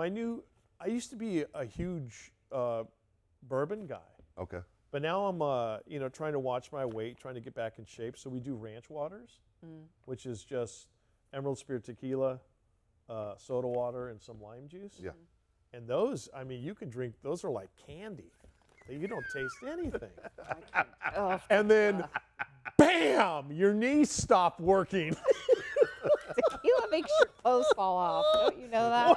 I used to be a huge bourbon guy. Okay. But now I'm, trying to watch my weight, trying to get back in shape. So we do ranch waters, which is just Emerald Spirit tequila, soda water, and some lime juice. Yeah. And those, you can drink, those are like candy. You don't taste anything. And then, bam, your knees stop working. Tequila makes your clothes fall off. Don't you know that?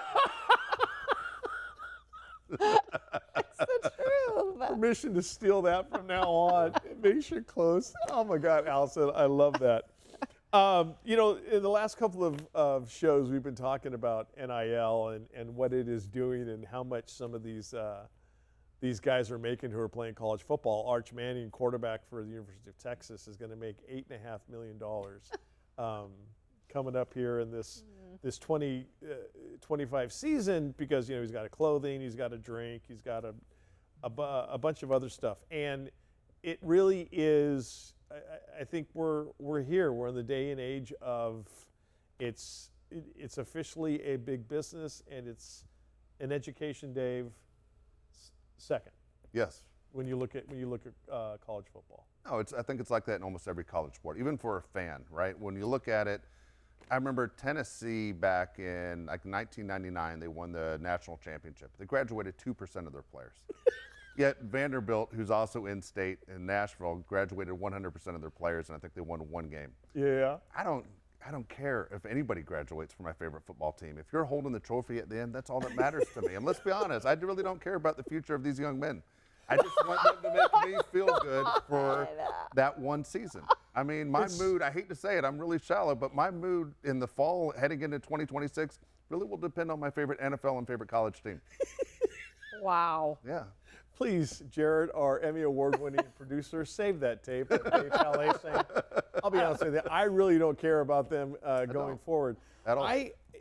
That's the truth. Permission to steal that from now on. It makes your clothes. Oh my God, Allison, I love that. In the last couple of shows, we've been talking about NIL and what it is doing and how much some of these guys are making who are playing college football. Arch Manning, quarterback for the University of Texas, is going to make $8.5 million coming up here in this 25 season because he's got a clothing, he's got a drink, he's got a bunch of other stuff, and it really is. I think we're here. We're in the day and age of it's officially a big business, and it's an education, Dave. Second. Yes. When you look at college football. No, I think it's like that in almost every college sport, even for a fan, right? When you look at it, I remember Tennessee back in 1999, they won the national championship. They graduated 2% of their players. Yet Vanderbilt, who's also in state in Nashville, graduated 100% of their players, and I think they won one game. Yeah. I don't care if anybody graduates from my favorite football team. If you're holding the trophy at the end, that's all that matters to me. And let's be honest, I really don't care about the future of these young men. I just want them to make me feel good for that one season. My mood, I hate to say it, I'm really shallow, but my mood in the fall heading into 2026 really will depend on my favorite NFL and favorite college team. Wow. Yeah. Please, Jared, our Emmy Award-winning producer, save that tape. Of Dave Palais saying, I'll be honest with you, I really don't care about them going forward. At all.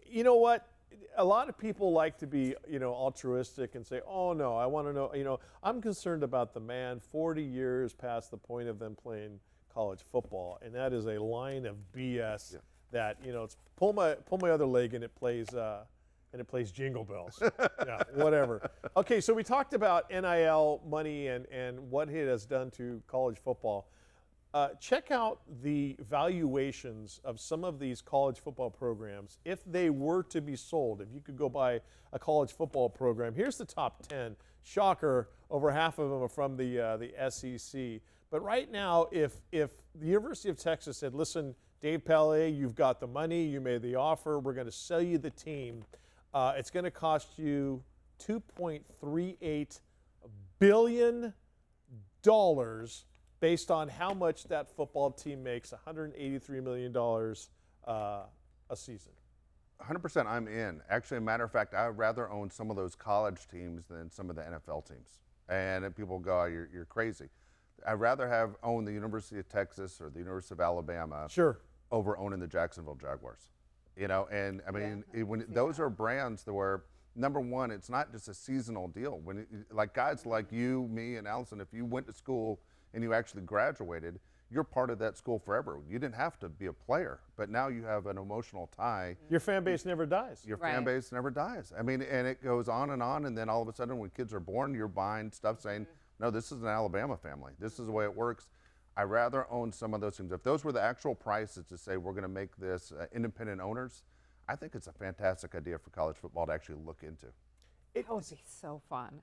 You know what? A lot of people like to be, altruistic and say, oh, no, I want to know, I'm concerned about the man 40 years past the point of them playing college football, and that is a line of BS that, it's pull my other leg and it plays Jingle Bells. Yeah, whatever. Okay, so we talked about NIL money and what it has done to college football. Check out the valuations of some of these college football programs if they were to be sold. If you could go buy a college football program, here's the top 10. Shocker, over half of them are from the SEC. But right now, if the University of Texas said, listen, Dave Palais, you've got the money, you made the offer, we're going to sell you the team. It's going to cost you $2.38 billion based on how much that football team makes, $183 million a season. 100% I'm in. Actually, a matter of fact, I'd rather own some of those college teams than some of the NFL teams. And if people go, oh, you're crazy. I'd rather own the University of Texas or the University of Alabama over owning the Jacksonville Jaguars. Those are brands that were, number one, it's not just a seasonal deal. Like guys like you, me, and Allison, if you went to school and you actually graduated, you're part of that school forever. You didn't have to be a player, but now you have an emotional tie. Your fan base never dies. Your fan base never dies. And it goes on, and then all of a sudden when kids are born, you're buying stuff saying, no, this is an Alabama family. This is the way it works. I'd rather own some of those things. If those were the actual prices to say we're going to make this independent owners, I think it's a fantastic idea for college football to actually look into. It would be so fun.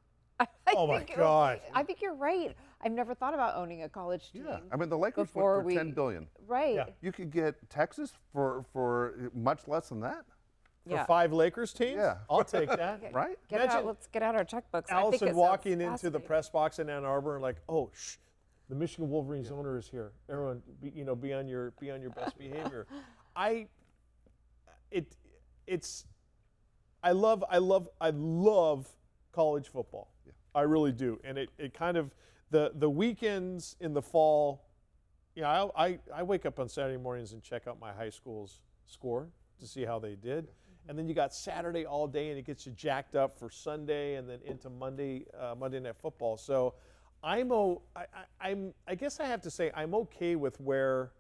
Oh my God! I think you're right. I've never thought about owning a college team. Yeah, the Lakers went for $10 billion. Right. Yeah. You could get Texas for much less than that. For 5 Lakers teams? Yeah. I'll take that. Right? Let's get out our checkbooks. Allison walking into the press box in Ann Arbor and like, oh, the Michigan Wolverines owner is here. Everyone, be on your best behavior. I love college football. Yeah. I really do. And it kind of, the weekends in the fall, I wake up on Saturday mornings and check out my high school's score to see how they did. And then you got Saturday all day, and it gets you jacked up for Sunday and then into Monday Night Football. So I guess I have to say I'm okay with where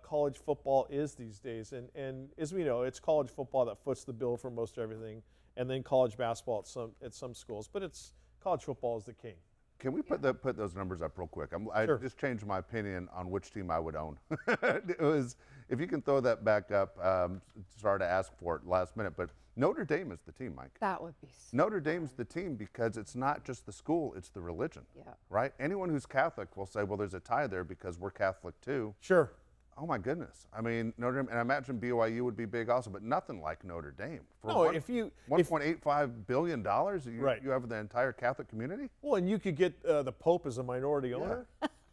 college football is these days. And as we know, it's college football that foots the bill for most everything. and then college basketball at some schools. But it's college football is the king. Can we put those numbers up real quick? I Sure. just changed my opinion on which team I would own. It was, if you can throw that back up, sorry to ask for it last minute, but Notre Dame is the team, Mike. That would be so Notre Dame's the team because it's not just the school, it's the religion. Yeah. Right? Anyone who's Catholic will say, well, there's a tie there because we're Catholic too. Sure. Oh my goodness! I mean, Notre Dame, and I imagine BYU would be big also, but nothing like Notre Dame. For No, if $1.85 billion, Right. you have the entire Catholic community. Well, and you could get the Pope as a minority owner.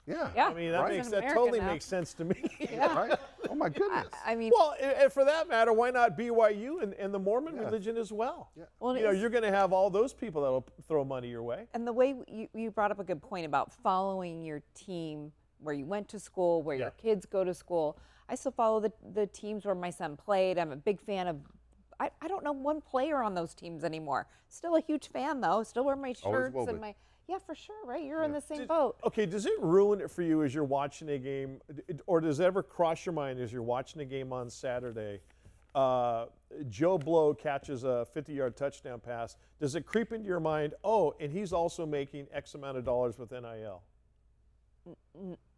Yeah. Yeah. I mean, that Right. makes He's an that totally American now. makes sense to me. Right. Oh my goodness. I mean, Well, and for that matter, why not BYU and the Mormon religion as well? Yeah. well, You know, it's- you're going to have all those people that'll throw money your way. and the way you brought up a good point about following your team where you went to school, where Yeah. your kids go to school. I still follow the teams where my son played. I'm a big fan of. I don't know one player on those teams anymore. Still a huge fan though. Still wear my shirts will be. and my. Yeah, for sure, right? You're in the same boat. Okay, does it ruin it for you as you're watching a game, or does it ever cross your mind as you're watching a game on Saturday? Joe Blow catches a 50-yard touchdown pass. Does it creep into your mind? Oh, and he's also making X amount of dollars with NIL.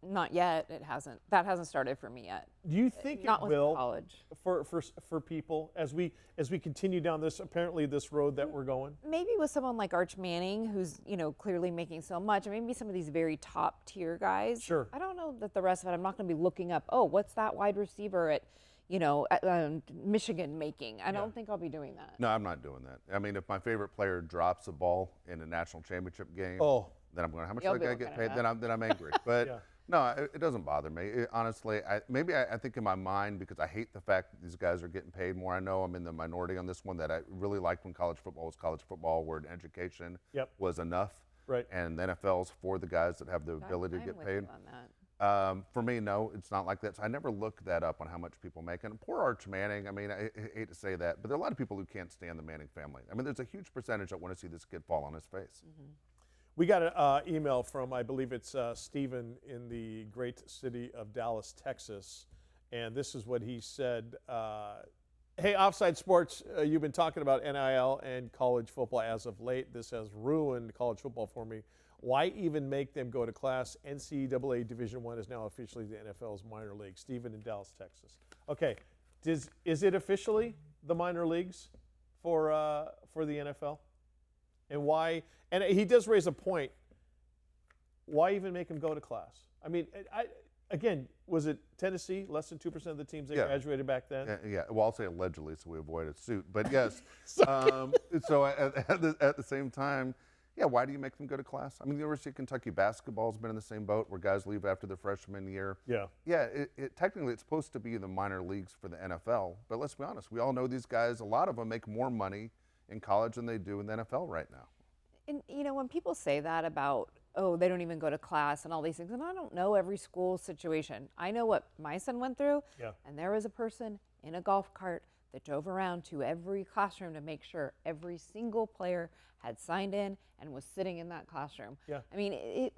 Not yet. It hasn't. That hasn't started for me yet. Do you think Not it with will college. for people as we continue down this road that we're going? Maybe with someone like Arch Manning, who's clearly making so much, and maybe some of these very top tier guys. Sure. I don't know that the rest of it. I'm not going to be looking up. Oh, what's that wide receiver at Michigan making? I don't think I'll be doing that. No, I'm not doing that. I mean, if my favorite player drops a ball in a national championship game, Oh. then I'm going, how much You'll did be that guy looking get at paid? Then I'm angry. But Yeah. no, it doesn't bother me. Honestly, I think in my mind, because I hate the fact that these guys are getting paid more. I know I'm in the minority on this one, that I really liked when college football was college football, where education Yep. was enough. Right. And the NFL's for the guys that have the ability to I'm get with paid. you on that. For me, no, it's not like that. So I never look that up on how much people make. And poor Arch Manning, I mean, I hate to say that, but there are a lot of people who can't stand the Manning family. I mean, there's a huge percentage that want to see this kid fall on his face. We got an email from, I believe it's Stephen in the great city of Dallas, Texas. And this is what he said. Hey, Offside Sports, you've been talking about NIL and college football as of late. This has ruined college football for me. Why even make them go to class? NCAA Division I is now officially the NFL's minor league. Stephen in Dallas, Texas. Okay, is it officially the minor leagues for the NFL? And why? And he does raise a point. Why even make them go to class? I mean, again, was it Tennessee? Less than 2% of the teams that Yeah. graduated back then. Yeah, well, I'll say allegedly so we avoid a suit. But yes, so at the same time, yeah, why do you make them go to class? I mean, the University of Kentucky basketball has been in the same boat where guys leave after their freshman year. Yeah. Yeah, technically it's supposed to be the minor leagues for the NFL. But let's be honest, we all know these guys, a lot of them make more money in college than they do in the NFL right now. And when people say that about, oh, they don't even go to class and all these things, and I don't know every school situation. I know what my son went through, Yeah. and there was a person in a golf cart that drove around to every classroom to make sure every single player had signed in and was sitting in that classroom. Yeah. I mean,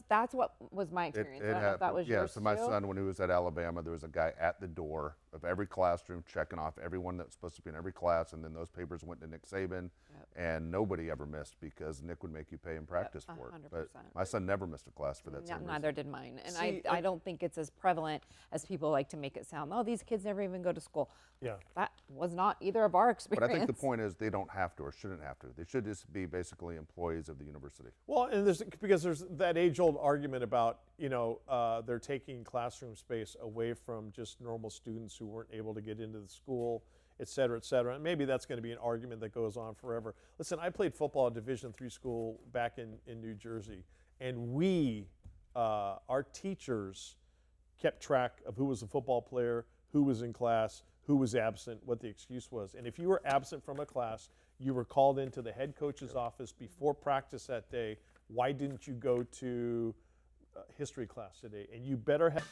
that's what was my experience. I don't know if that was yeah, yours so my too. son, when he was at Alabama, there was a guy at the door of every classroom checking off everyone that's supposed to be in every class, and then those papers went to Nick Saban, and nobody ever missed because Nick would make you pay in practice for it. But 100%. my son never missed a class for that same reason. Neither did mine. And See, I don't think it's as prevalent as people like to make it sound. Oh, these kids never even go to school. Yeah. That was not either of our experience. But I think the point is they don't have to or shouldn't have to. They should just be basically employees of the university. Well, and because there's that age-old argument about, they're taking classroom space away from just normal students who weren't able to get into the school, et cetera, et cetera. And maybe that's going to be an argument that goes on forever. Listen, I played football at Division III school back in New Jersey, and our teachers kept track of who was a football player, who was in class, who was absent, what the excuse was. And if you were absent from a class, you were called into the head coach's office before practice that day. Why didn't you go to history class today? And you better have